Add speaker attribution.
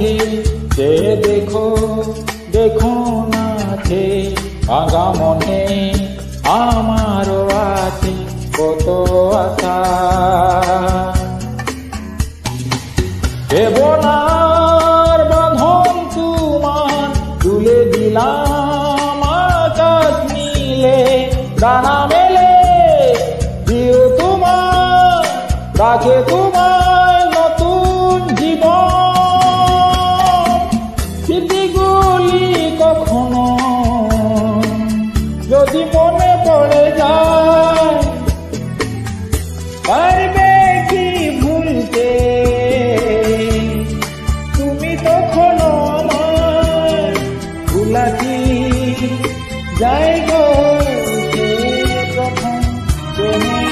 Speaker 1: চোখে যে দেখো দেখো নাচে ভাঙা মনে আমারও আছে কত আশা। দেবনার বাঁধন তোমার তুলে দিলাম আকাশ নীলে ডানা মেলে দিও তোমার রাখে তোমার নতুন জীবন। স্মৃতিগুলি কখনো যদি মনে পড়ে যায় পারবে কি ভুলতে তুমি তখনো আমার ভুলা কি যাই গো প্রথম প্রেমে